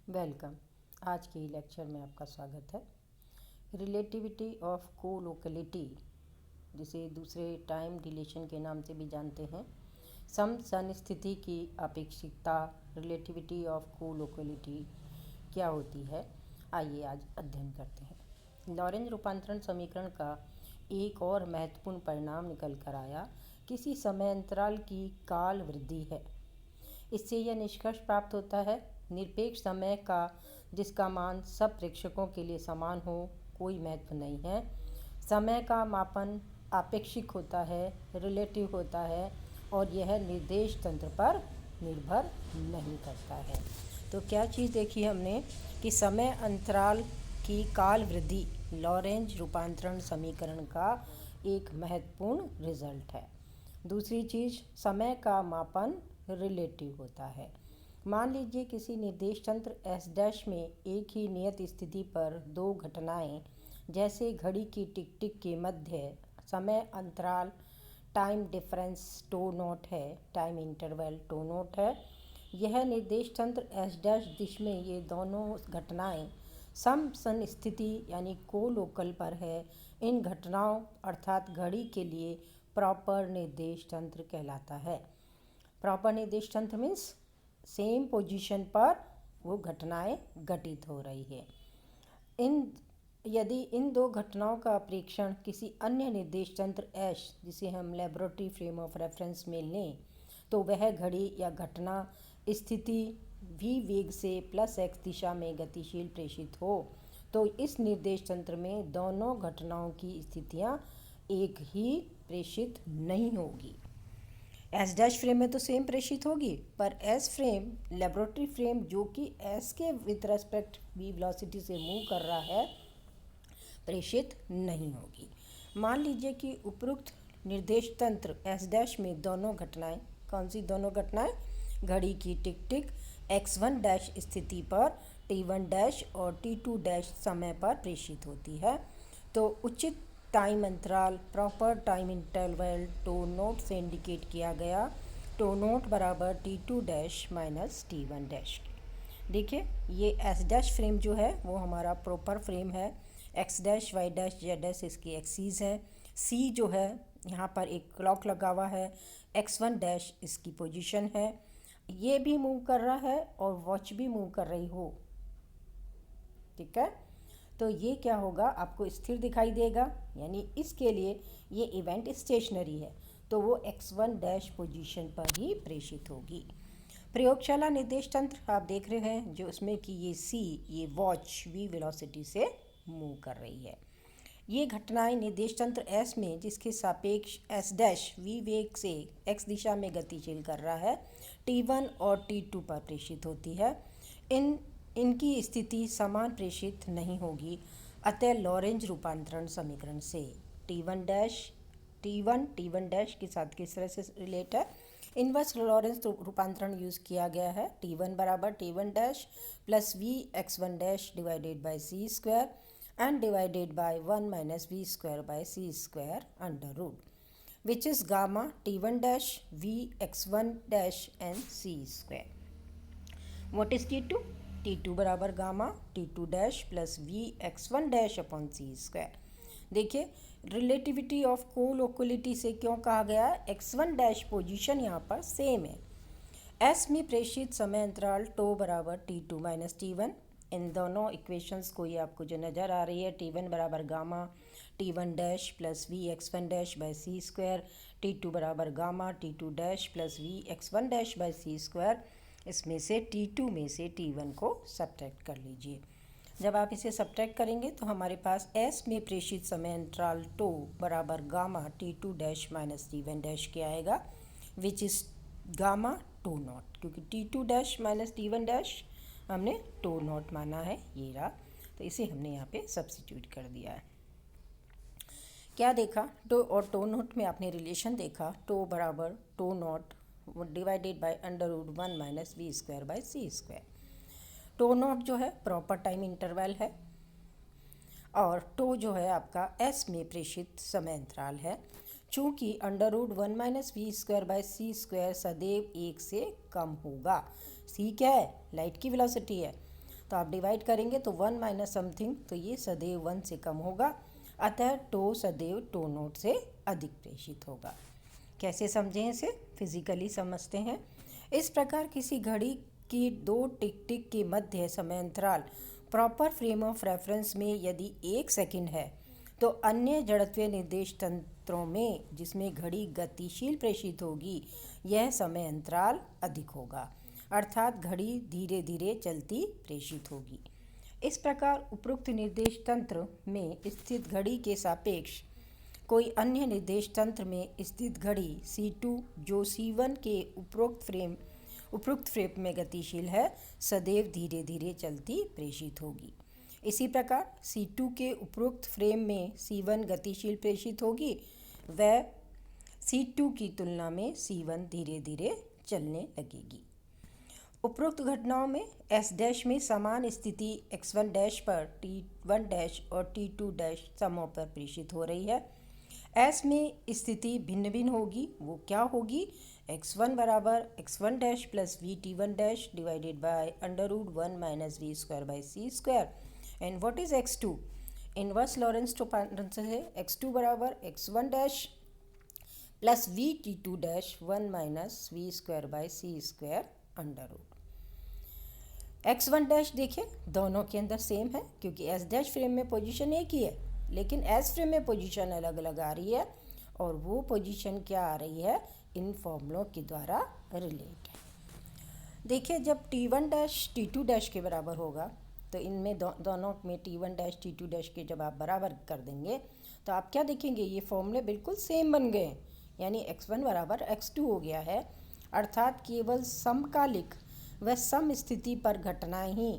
Welcome. आज के lecture में आपका स्वागत है। रिलेटिविटी ऑफ कोलोकलिटी, जिसे दूसरे टाइम डिलेशन के नाम से भी जानते हैं, समसन स्थिति की अपेक्षिकता, रिलेटिविटी ऑफ कोलोकलिटी क्या होती है, आइए आज अध्ययन करते हैं। लॉरेंज रूपांतरण समीकरण का एक और महत्वपूर्ण परिणाम निकल कर आया, किसी समय अंतराल की काल वृद्धि है। इससे यह निष्कर्ष प्राप्त होता है, निरपेक्ष समय का जिसका मान सब प्रेक्षकों के लिए समान हो कोई महत्व नहीं है। समय का मापन आपेक्षिक होता है, रिलेटिव होता है, और यह निर्देश तंत्र पर निर्भर नहीं करता है। तो क्या चीज़ देखी हमने कि समय अंतराल की काल वृद्धि लॉरेंज रूपांतरण समीकरण का एक महत्वपूर्ण रिजल्ट है। दूसरी चीज़, समय का मापन रिलेटिव होता है। मान लीजिए किसी निर्देश तंत्र एस डैश में एक ही नियत स्थिति पर दो घटनाएं, जैसे घड़ी की टिक टिक के मध्य समय अंतराल टाइम डिफरेंस टो नॉट है, टाइम इंटरवल टो नॉट है। यह निर्देश तंत्र एस डैश दिश में ये दोनों घटनाएं समसन स्थिति यानी कोलोकल पर है। इन घटनाओं अर्थात घड़ी के लिए प्रॉपर निर्देश तंत्र कहलाता है। प्रॉपर निर्देश तंत्र मीन्स सेम पोजीशन पर वो घटनाएं घटित हो रही है। यदि इन दो घटनाओं का प्रेक्षण किसी अन्य निर्देश तंत्र एश, जिसे हम लेबोरेटरी फ्रेम ऑफ रेफरेंस में लें, तो वह घड़ी या घटना स्थिति v वेग से प्लस x दिशा में गतिशील प्रेषित हो, तो इस निर्देश तंत्र में दोनों घटनाओं की स्थितियां एक ही प्रेषित नहीं होगी। एस डैश फ्रेम में तो सेम प्रेषित होगी, पर एस फ्रेम लेबोरेटरी फ्रेम जो कि एस के विथ रेस्पेक्ट वी वेलोसिटी से मूव कर रहा है, प्रेषित नहीं होगी। मान लीजिए कि उपरोक्त निर्देश तंत्र एस डैश में दोनों घटनाएं, कौन सी दोनों घटनाएं, घड़ी की टिक टिक x1 डैश स्थिति पर t1 डैश और t2 डैश समय पर प्रेषित होती है, तो उचित टाइम अंतराल proper time interval tau naught से इंडिकेट किया गया। टो नोट बराबर t2 dash minus t1 dash. देखिए ये एस डैश फ्रेम जो है वो हमारा प्रॉपर फ्रेम है। X dash y dash z dash इसकी एक्सीज है। सी जो है यहाँ पर एक क्लॉक लगा हुआ है। x1 डैश इसकी पोजीशन है। ये भी मूव कर रहा है और वॉच भी मूव कर रही हो, ठीक है। तो ये क्या होगा, आपको स्थिर दिखाई देगा, यानी इसके लिए ये इवेंट स्टेशनरी है, तो वो x1 डैश पोजीशन पर ही प्रेषित होगी। प्रयोगशाला निर्देश तंत्र आप देख रहे हैं, जो उसमें कि ये सी, ये वॉच v वेलोसिटी से मूव कर रही है। ये घटनाएं निर्देश तंत्र एस में, जिसके सापेक्ष एस डैश v वेग से x दिशा में गतिशील कर रहा है, t1 और t2 पर प्रेषित होती है। इनकी स्थिति समान प्रेषित नहीं होगी। अतः लॉरेंज रूपांतरण समीकरण से t1 डैश के साथ किस तरह से रिलेट है, इनवर्स लॉरेंज रूपांतरण यूज़ किया गया है। t1 बराबर t1 dash plus v x1 dash divided by C square and divided by 1 minus we square by C square under root which is gamma t1 dash v x1 dash and C square. What is t2? t2 बराबर gamma t2 dash plus v x1 dash upon C square. देखिए relativity of colocality से क्यों कहा गया, x1 dash position यहाँ पर same है। s में प्रेषित समय अंतराल टो बराबर t2 माइनस t1। इन दोनों इक्वेशंस को ये आपको जो नज़र आ रही है, t1 बराबर gamma t1 dash plus v x1 dash by C square, t2 बराबर gamma t2 dash plus v x1 dash by C square. इसमें से t2 में से t1 को सब्ट्रैक्ट कर लीजिए। जब आप इसे सब्ट्रैक्ट करेंगे तो हमारे पास s में प्रेषित समय अंतराल टो बराबर gamma t2 dash minus t1 dash के आएगा, which is gamma tau naught, क्योंकि t2 dash minus t1 dash हमने टो नॉट माना है, ये रहा, तो इसे हमने यहाँ पे सब्सिट्यूट कर दिया है। क्या देखा, टो और टो नॉट में आपने रिलेशन देखा, टो बराबर tau naught divided by under root 1 minus we square by C square. Tau naught जो है प्रॉपर टाइम इंटरवल है, और टो जो है आपका एस में प्रेषित समय अंतराल है। चूँकि under root 1 minus we square by C square सदैव 1 से कम होगा। सी क्या है, लाइट की वेलोसिटी है, तो आप डिवाइड करेंगे तो 1 माइनस समथिंग, तो ये सदैव 1 से कम होगा, अतः टो सदैव टो नोट से अधिक प्रेषित होगा। कैसे समझें इसे? फिजिकली समझते हैं। इस प्रकार किसी घड़ी की दो टिक टिक के मध्य समय अंतराल प्रॉपर फ्रेम ऑफ रेफरेंस में यदि 1 सेकंड है, तो अन्य जड़त्वीय निर्देश तंत्रों में जिसमें घड़ी गतिशील प्रेषित होगी यह समय अंतराल अधिक होगा, अर्थात घड़ी धीरे धीरे चलती प्रेषित होगी। इस प्रकार उपरोक्त निर्देश तंत्र में स्थित घड़ी के सापेक्ष कोई अन्य निर्देश तंत्र में स्थित घड़ी C2 जो C1 के उपरोक्त फ्रेम में गतिशील है, सदैव धीरे धीरे चलती प्रेषित होगी। इसी प्रकार C2 के उपरोक्त फ्रेम में C1 गतिशील प्रेषित होगी, वह C2 की तुलना में C1 धीरे धीरे चलने लगेगी। उपरोक्त घटनाओं में S डैश में समान स्थिति x1 डैश पर T1 डैश और T2 डैश समों पर प्रेषित हो रही है। S में स्थिति भिन्न भिन्न होगी। वो क्या होगी? x1 बराबर x1 dash plus VT1 dash divided by √1 minus V square by C square. And what is x2? Inverse Lawrence transform से x2 बराबर x1 dash plus VT2 dash 1 minus V square by C square √ x1 dash देखिए दोनों के अंदर same है, क्योंकि S dash frame में position एक ही है, लेकिन S फ्रेम में पोजीशन अलग अलग आ रही है, और वो पोजीशन क्या आ रही है? इन फॉर्मूलों के द्वारा रिलेट है। देखिए जब T1 डैश T2 डैश के बराबर होगा, तो इनमें दोनों में T1 डैश T2 डैश के जब आप बराबर कर देंगे तो आप क्या देखेंगे? ये फॉर्मूले बिल्कुल सेम बन गए, यानी x1 बराबर x2 हो गया है, अर्थात केवल समकालिक व सम स्थिति पर घटनाएं ही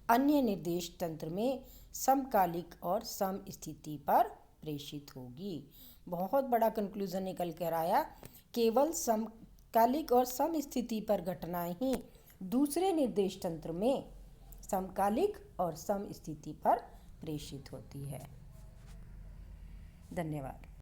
अन्य निर्देश तंत्र में समकालिक और सम स्थिति पर प्रेषित होगी। बहुत बड़ा कंक्लूजन निकल कर आया, केवल समकालिक और सम स्थिति पर घटनाएं ही दूसरे निर्देश तंत्र में समकालिक और सम स्थिति पर प्रेषित होती है। धन्यवाद।